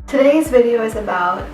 Today's video is about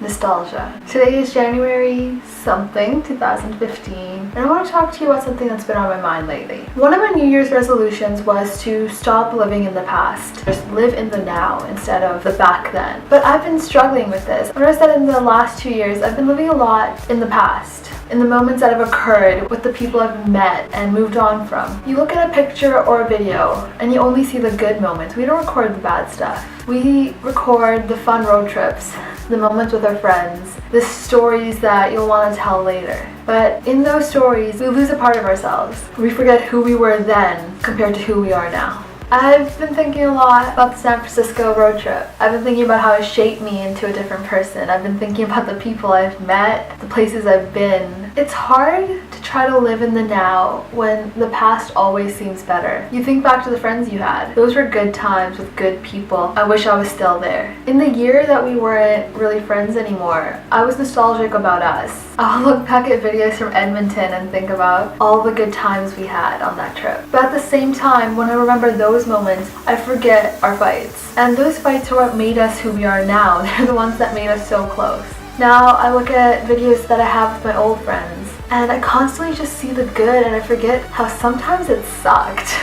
nostalgia. Today is January something 2015 and I want to talk to you about something that's been on my mind lately. One of my New Year's resolutions was to stop living in the past. Just live in the now instead of the back then. But I've been struggling with this. I noticed that in the last 2 years I've been living a lot in the past. In the moments that have occurred with the people I've met and moved on from. You look at a picture or a video and you only see the good moments. We don't record the bad stuff. We record the fun road trips, the moments with our friends, the stories that you'll want to tell later. But in those stories, we lose a part of ourselves. We forget who we were then compared to who we are now. I've been thinking a lot about the San Francisco road trip. I've been thinking about how it shaped me into a different person. I've been thinking about the people I've met, the places I've been. It's hard to try to live in the now when the past always seems better. You think back to the friends you had. Those were good times with good people. I wish I was still there. In the year that we weren't really friends anymore, I was nostalgic about us. I'll look back at videos from Edmonton and think about all the good times we had on that trip. But at the same time, when I remember those moments, I forget our fights. And those fights are what made us who we are now. They're the ones that made us so close. Now I look at videos that I have with my old friends and I constantly just see the good and I forget how sometimes it sucked.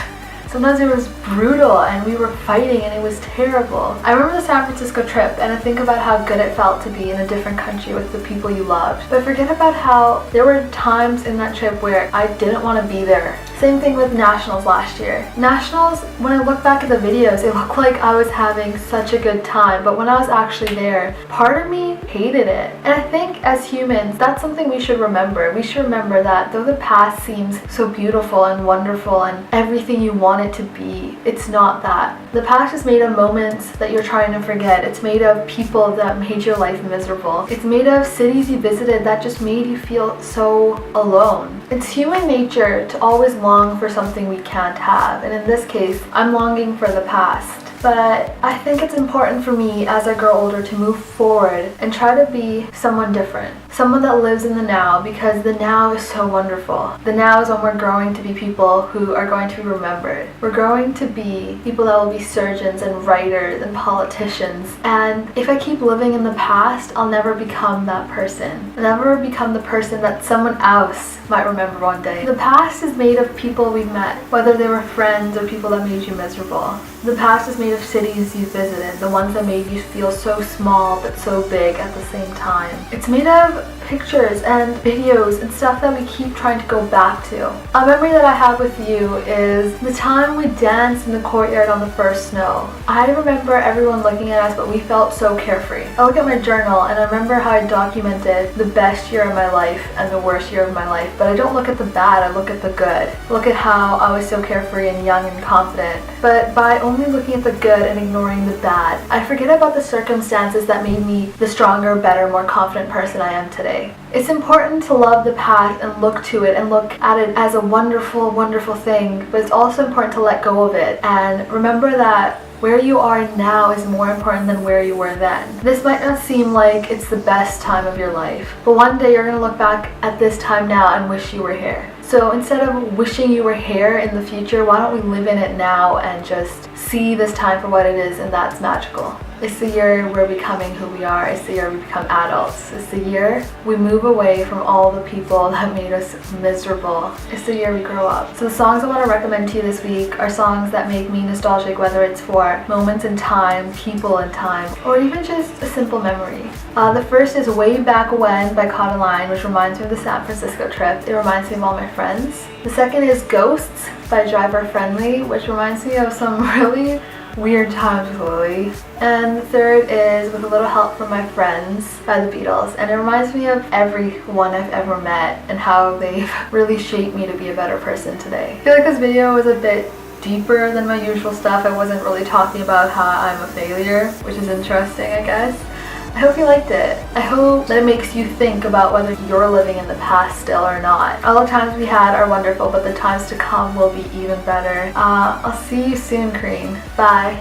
Sometimes it was brutal and we were fighting and it was terrible. I remember the San Francisco trip and I think about how good it felt to be in a different country with the people you loved. But I forget about how there were times in that trip where I didn't want to be there. Same thing with Nationals last year. Nationals, when I look back at the videos, it looked like I was having such a good time, but when I was actually there, part of me hated it. And I think as humans, that's something we should remember. We should remember that though the past seems so beautiful and wonderful and everything you want it to be, it's not that. The past is made of moments that you're trying to forget. It's made of people that made your life miserable. It's made of cities you visited that just made you feel so alone. It's human nature to always long for something we can't have, and in this case, I'm longing for the past. But I think it's important for me as I grow older to move forward and try to be someone different. Someone that lives in the now, because the now is so wonderful. The now is when we're growing to be people who are going to be remembered. We're growing to be people that will be surgeons and writers and politicians. And if I keep living in the past, I'll never become that person. I'll never become the person that someone else might remember one day. The past is made of people we've met, whether they were friends or people that made you miserable. The past is made of cities you visited, the ones that made you feel so small but so big at the same time. It's made of pictures and videos and stuff that we keep trying to go back to. A memory that I have with you is the time we danced in the courtyard on the first snow. I remember everyone looking at us, but we felt so carefree. I look at my journal and I remember how I documented the best year of my life and the worst year of my life, but I don't look at the bad, I look at the good. Look at how I was so carefree and young and confident. But by only looking at the good and ignoring the bad, I forget about the circumstances that made me the stronger, better, more confident person I am today. It's important to love the past and look to it and look at it as a wonderful, wonderful thing, but it's also important to let go of it and remember that where you are now is more important than where you were then. This might not seem like it's the best time of your life, but one day you're going to look back at this time now and wish you were here. So instead of wishing you were here in the future, why don't we live in it now and just see this time for what it is, and that's magical. It's the year we're becoming who we are. It's the year we become adults. It's the year we move away from all the people that made us miserable. It's the year we grow up. So the songs I want to recommend to you this week are songs that make me nostalgic, whether it's for moments in time, people in time, or even just a simple memory. The first is Way Back When by Corinne, which reminds me of the San Francisco trip. It reminds me of all my friends. The second is Ghosts by Driver Friendly, which reminds me of some really weird times with Lily. And the third is With a Little Help from My Friends by the Beatles, and it reminds me of everyone I've ever met and how they've really shaped me to be a better person today. I feel like this video was a bit deeper than my usual stuff. I wasn't really talking about how I'm a failure, which is interesting, I guess. I hope you liked it. I hope that it makes you think about whether you're living in the past still or not. All the times we had are wonderful, but the times to come will be even better. I'll see you soon, Corinne. Bye.